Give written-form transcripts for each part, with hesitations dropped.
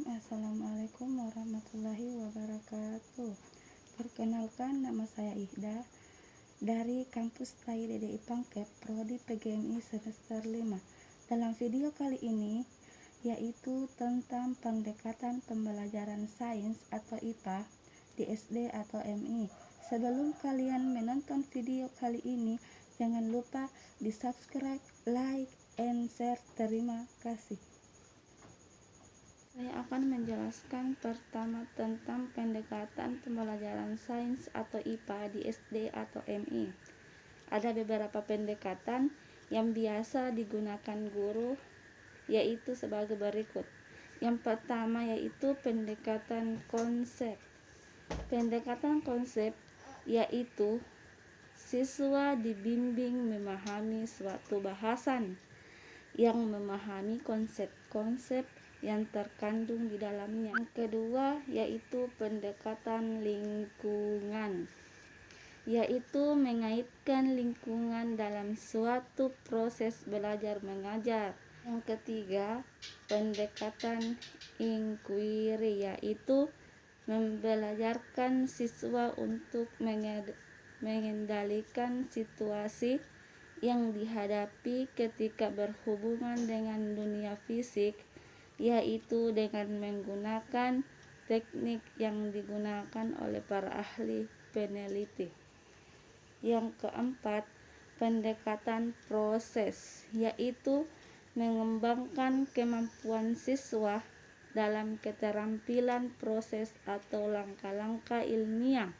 Assalamualaikum warahmatullahi wabarakatuh. Perkenalkan, nama saya Ihda dari kampus TAI DDI Pangkep, Prodi PGMI semester 5. Dalam video kali ini yaitu tentang pendekatan pembelajaran sains atau IPA di SD atau MI. Sebelum kalian menonton video kali ini, jangan lupa di subscribe, like, and share. Terima kasih. Saya akan menjelaskan pertama tentang pendekatan pembelajaran sains atau IPA di SD atau MI. Ada beberapa pendekatan yang biasa digunakan guru, yaitu sebagai berikut. Yang pertama yaitu pendekatan konsep. Pendekatan konsep yaitu siswa dibimbing memahami suatu bahasan yang memahami konsep-konsep yang terkandung di dalamnya. Yang kedua yaitu pendekatan lingkungan, yaitu mengaitkan lingkungan dalam suatu proses belajar mengajar. Yang ketiga, pendekatan inquiry, yaitu membelajarkan siswa untuk mengendalikan situasi yang dihadapi ketika berhubungan dengan dunia fisik, yaitu dengan menggunakan teknik yang digunakan oleh para ahli peneliti. Yang keempat, pendekatan proses, yaitu mengembangkan kemampuan siswa dalam keterampilan proses atau langkah-langkah ilmiah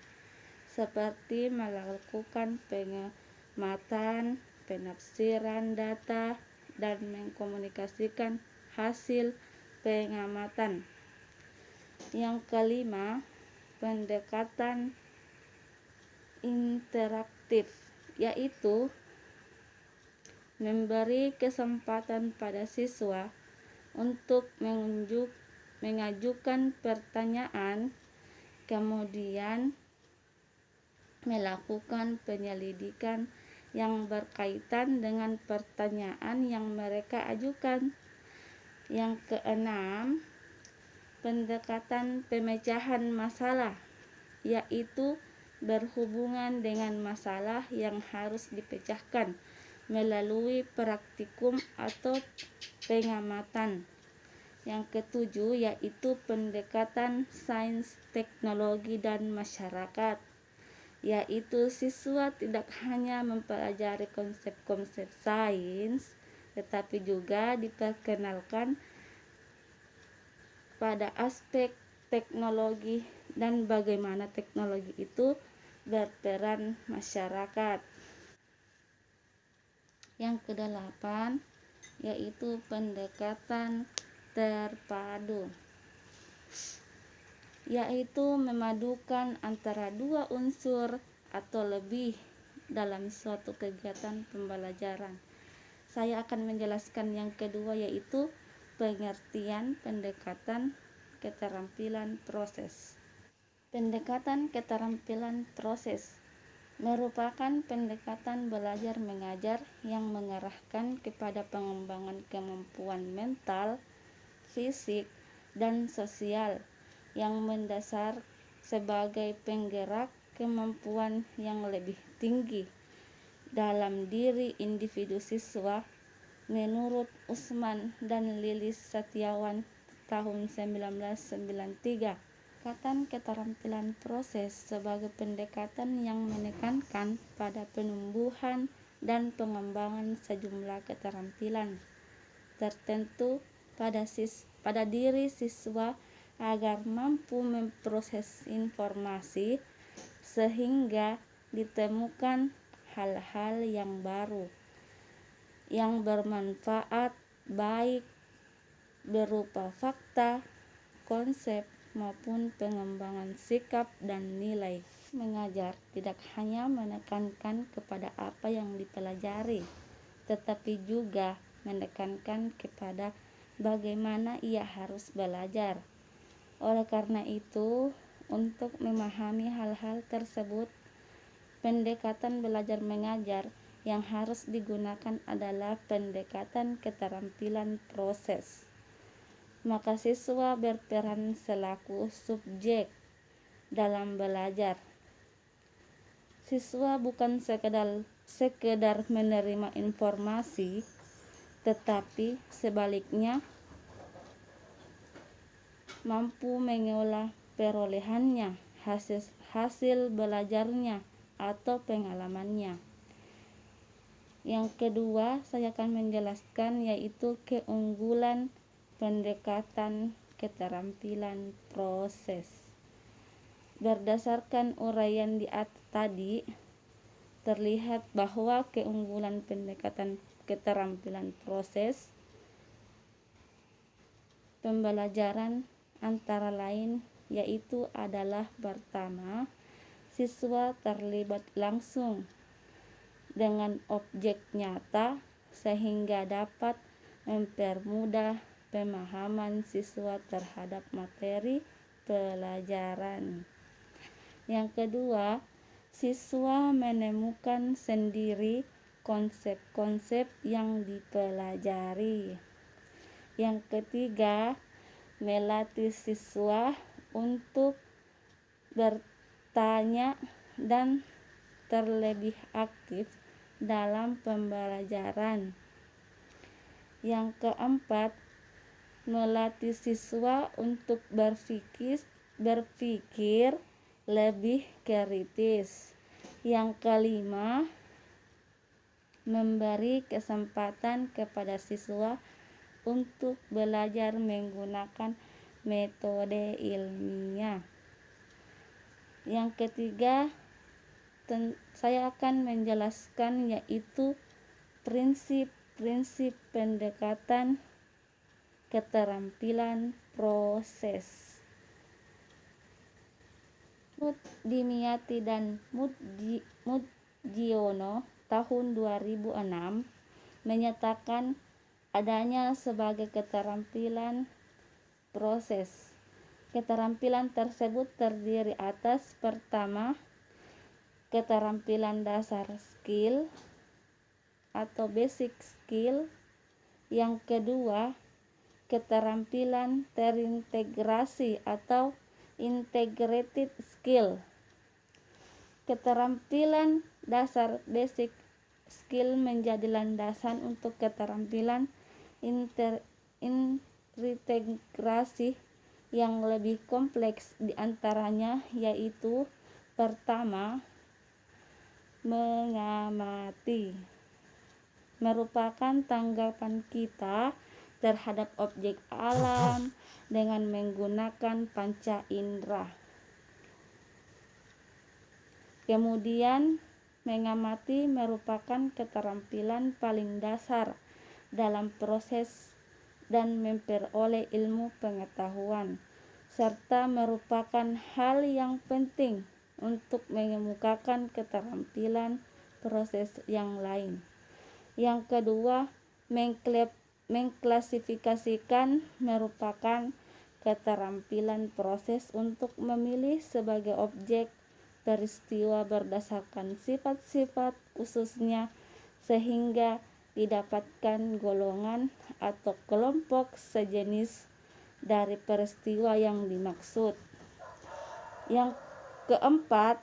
seperti melakukan pengamatan, penafsiran data, dan mengkomunikasikan hasil pengamatan. Yang kelima, pendekatan interaktif, yaitu memberi kesempatan pada siswa untuk mengajukan pertanyaan, kemudian melakukan penyelidikan yang berkaitan dengan pertanyaan yang mereka ajukan. Yang keenam, pendekatan pemecahan masalah, yaitu berhubungan dengan masalah yang harus dipecahkan melalui praktikum atau pengamatan. Yang ketujuh yaitu pendekatan sains, teknologi, dan masyarakat, yaitu siswa tidak hanya mempelajari konsep-konsep sains, tetapi juga diperkenalkan pada aspek teknologi dan bagaimana teknologi itu berperan masyarakat. Yang kedelapan yaitu pendekatan terpadu, yaitu memadukan antara dua unsur atau lebih dalam suatu kegiatan pembelajaran. Saya akan menjelaskan yang kedua yaitu pengertian pendekatan keterampilan proses. Pendekatan keterampilan proses merupakan pendekatan belajar mengajar yang mengarahkan kepada pengembangan kemampuan mental, fisik, dan sosial yang mendasar sebagai penggerak kemampuan yang lebih tinggi dalam diri individu siswa menurut Usman dan Lilis Setiawan tahun 1993. Pendekatan keterampilan proses sebagai pendekatan yang menekankan pada penumbuhan dan pengembangan sejumlah keterampilan tertentu pada diri siswa agar mampu memproses informasi sehingga ditemukan hal-hal yang baru yang bermanfaat, baik berupa fakta, konsep, maupun pengembangan sikap dan nilai. Mengajar tidak hanya menekankan kepada apa yang dipelajari, tetapi juga menekankan kepada bagaimana ia harus belajar. Oleh karena itu, untuk memahami hal-hal tersebut, pendekatan belajar mengajar yang harus digunakan adalah pendekatan keterampilan proses. maka siswa berperan selaku subjek dalam belajar. Siswa bukan sekedar menerima informasi, tetapi sebaliknya mampu mengolah perolehannya, hasil belajarnya, atau pengalamannya. Yang kedua, saya akan menjelaskan yaitu keunggulan pendekatan keterampilan proses. Berdasarkan uraian di atas tadi, terlihat bahwa keunggulan pendekatan keterampilan proses pembelajaran antara lain yaitu adalah pertama, siswa terlibat langsung dengan objek nyata sehingga dapat mempermudah pemahaman siswa terhadap materi pelajaran. Yang kedua, siswa menemukan sendiri konsep-konsep yang dipelajari. Yang ketiga, melatih siswa untuk bertanya dan terlebih aktif dalam pembelajaran. Yang keempat, melatih siswa untuk berpikir lebih kritis. Yang kelima, memberi kesempatan kepada siswa untuk belajar menggunakan metode ilmiah. Yang ketiga, saya akan menjelaskan yaitu prinsip-prinsip pendekatan keterampilan proses. Dimyati dan Mujiono tahun 2006 menyatakan adanya sebagai keterampilan proses. Keterampilan tersebut terdiri atas pertama, keterampilan dasar skill atau basic skill. Yang kedua, keterampilan terintegrasi atau integrated skill. Keterampilan dasar basic skill menjadi landasan untuk keterampilan integrasi yang lebih kompleks, diantaranya yaitu pertama, mengamati, merupakan tanggapan kita terhadap objek alam dengan menggunakan panca indera. Kemudian, mengamati merupakan keterampilan paling dasar dalam proses dan memperoleh ilmu pengetahuan, serta merupakan hal yang penting untuk mengemukakan keterampilan proses yang lain. Yang kedua, mengklasifikasikan merupakan keterampilan proses untuk memilih sebagai objek peristiwa berdasarkan sifat-sifat khususnya sehingga didapatkan golongan atau kelompok sejenis dari peristiwa yang dimaksud. Yang keempat,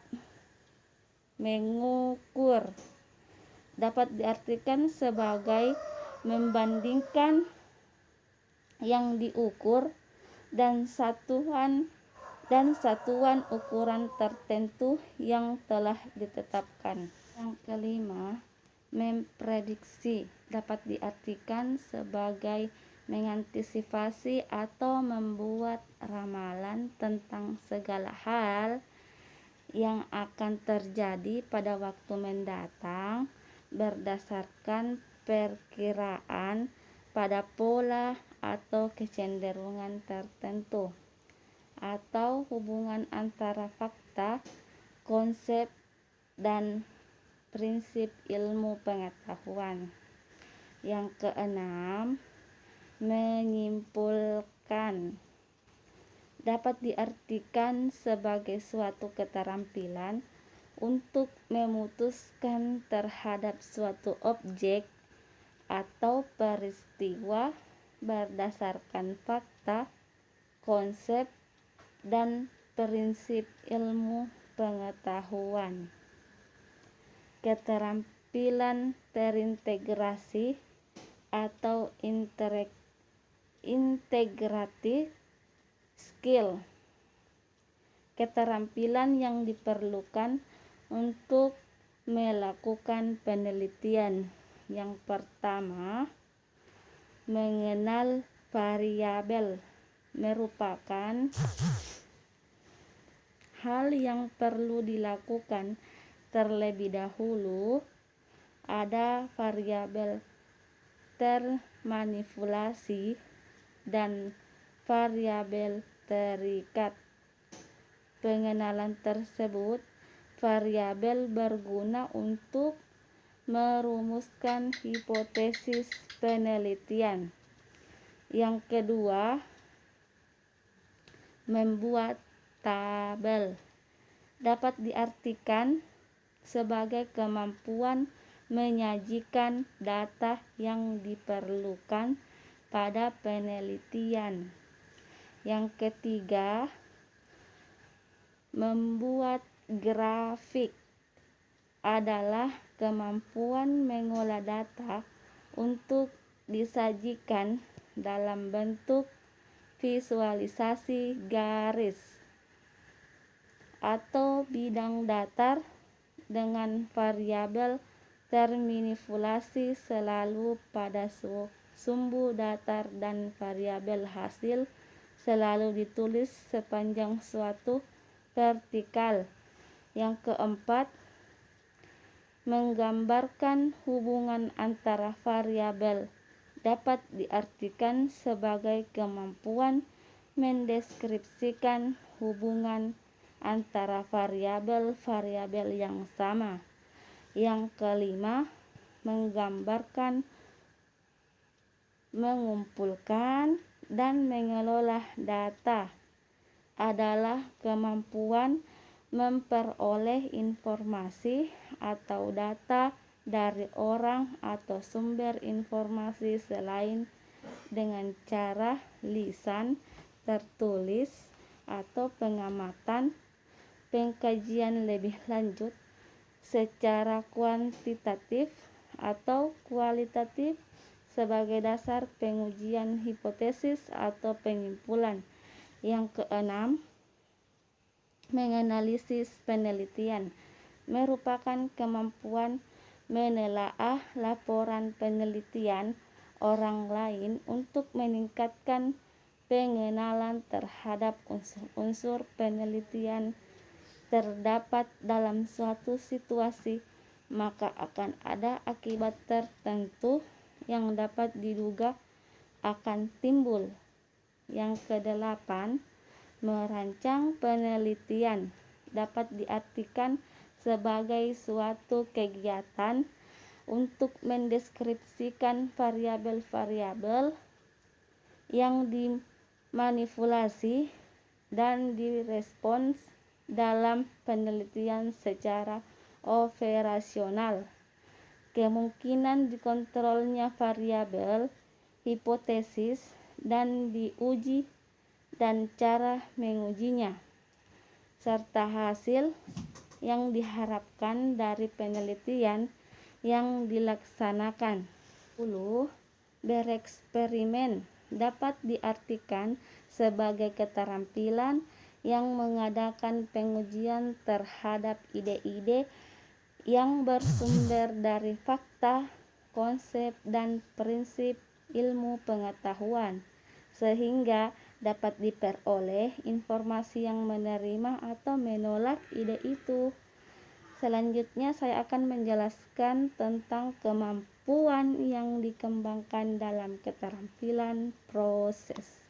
mengukur dapat diartikan sebagai membandingkan yang diukur dan satuan ukuran tertentu yang telah ditetapkan. Yang kelima, memprediksi dapat diartikan sebagai mengantisipasi atau membuat ramalan tentang segala hal yang akan terjadi pada waktu mendatang berdasarkan perkiraan pada pola atau kecenderungan tertentu atau hubungan antara fakta, konsep, dan prinsip ilmu pengetahuan. Yang keenam, menyimpulkan dapat diartikan sebagai suatu keterampilan untuk memutuskan terhadap suatu objek atau peristiwa berdasarkan fakta, konsep, dan prinsip ilmu pengetahuan. Keterampilan terintegrasi atau integrative skill, keterampilan yang diperlukan untuk melakukan penelitian. Yang pertama, mengenal variabel merupakan hal yang perlu dilakukan terlebih dahulu. Ada variabel termanipulasi dan variabel terikat. Pengenalan tersebut variabel berguna untuk merumuskan hipotesis penelitian. Yang kedua, membuat tabel dapat diartikan sebagai kemampuan menyajikan data yang diperlukan pada penelitian. Yang ketiga, membuat grafik adalah kemampuan mengolah data untuk disajikan dalam bentuk visualisasi garis atau bidang datar dengan variabel termanipulasi selalu pada sumbu datar dan variabel hasil selalu ditulis sepanjang suatu vertikal. Yang keempat, menggambarkan hubungan antara variabel dapat diartikan sebagai kemampuan mendeskripsikan hubungan antara variabel-variabel yang sama. Yang kelima, menggambarkan, mengumpulkan, dan mengelola data adalah kemampuan memperoleh informasi atau data dari orang atau sumber informasi selain dengan cara lisan, tertulis, atau pengamatan, pengkajian lebih lanjut secara kuantitatif atau kualitatif sebagai dasar pengujian hipotesis atau penyimpulan. Yang keenam, menganalisis penelitian merupakan kemampuan menelaah laporan penelitian orang lain untuk meningkatkan pengenalan terhadap unsur-unsur penelitian terdapat dalam suatu situasi, maka akan ada akibat tertentu yang dapat diduga akan timbul. Yang kedelapan, merancang penelitian dapat diartikan sebagai suatu kegiatan untuk mendeskripsikan variabel-variabel yang dimanipulasi dan direspons dalam penelitian secara operasional. Kemungkinan dikontrolnya variabel, hipotesis, dan diuji dan cara mengujinya, serta hasil yang diharapkan dari penelitian yang dilaksanakan. 10. Bereksperimen dapat diartikan sebagai keterampilan yang mengadakan pengujian terhadap ide-ide yang bersumber dari fakta, konsep, dan prinsip ilmu pengetahuan, sehingga dapat diperoleh informasi yang menerima atau menolak ide itu. Selanjutnya saya akan menjelaskan tentang kemampuan yang dikembangkan dalam keterampilan proses.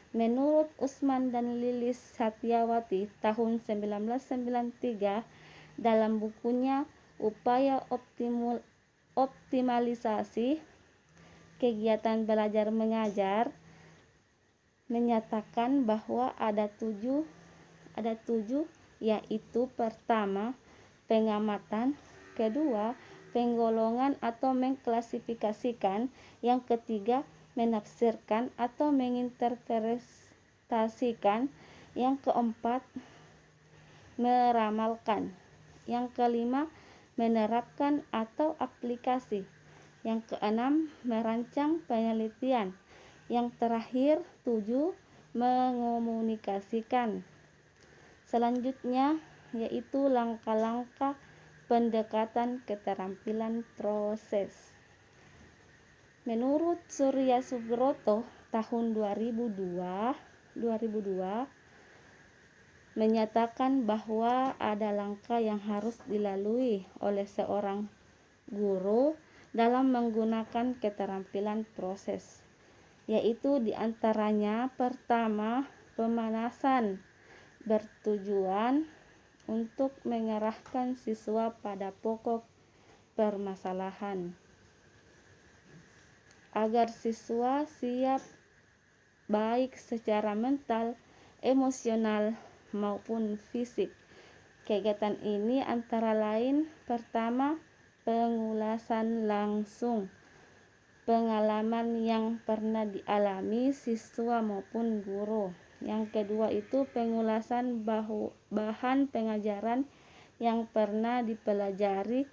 Menurut Usman dan Lilis Satyawati tahun 1993 dalam bukunya Upaya Optimalisasi Kegiatan Belajar Mengajar, menyatakan bahwa ada tujuh, yaitu pertama, pengamatan, kedua, penggolongan atau mengklasifikasikan, yang ketiga, menafsirkan atau menginterpretasikan. Yang keempat, meramalkan. Yang kelima, menerapkan atau aplikasi. Yang keenam, merancang penelitian. Yang terakhir, 7, mengomunikasikan. Selanjutnya yaitu langkah-langkah pendekatan keterampilan proses. Menurut Surya Subroto tahun 2002 menyatakan bahwa ada langkah yang harus dilalui oleh seorang guru dalam menggunakan keterampilan proses, yaitu diantaranya pertama, pemanasan bertujuan untuk mengarahkan siswa pada pokok permasalahan agar siswa siap baik secara mental, emosional maupun fisik. Kegiatan ini antara lain pertama, pengulasan langsung pengalaman yang pernah dialami siswa maupun guru. Yang kedua itu pengulasan bahan pengajaran yang pernah dipelajari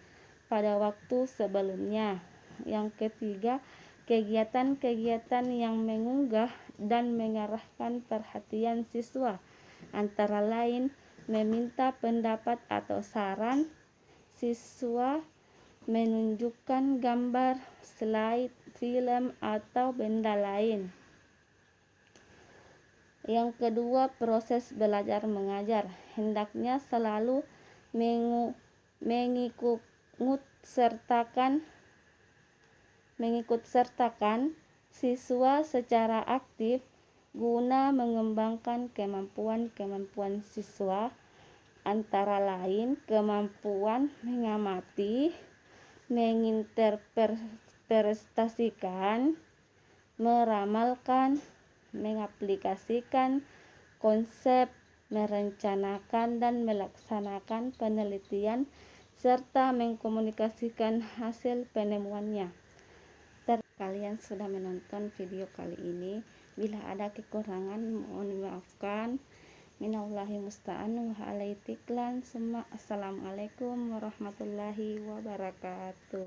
pada waktu sebelumnya. Yang ketiga, kegiatan-kegiatan yang mengunggah dan mengarahkan perhatian siswa, antara lain meminta pendapat atau saran siswa, menunjukkan gambar, slide, film, atau benda lain. Yang kedua, proses belajar mengajar hendaknya selalu mengikutsertakan siswa secara aktif guna mengembangkan kemampuan siswa, antara lain kemampuan mengamati, menginterpretasikan, meramalkan, mengaplikasikan konsep, merencanakan dan melaksanakan penelitian, serta mengkomunikasikan hasil penemuannya. Kalian sudah menonton video kali ini. Bila ada kekurangan mohon dimaafkan. Minallahi musta'an wa alaihi tiklan. Assalamualaikum warahmatullahi wabarakatuh.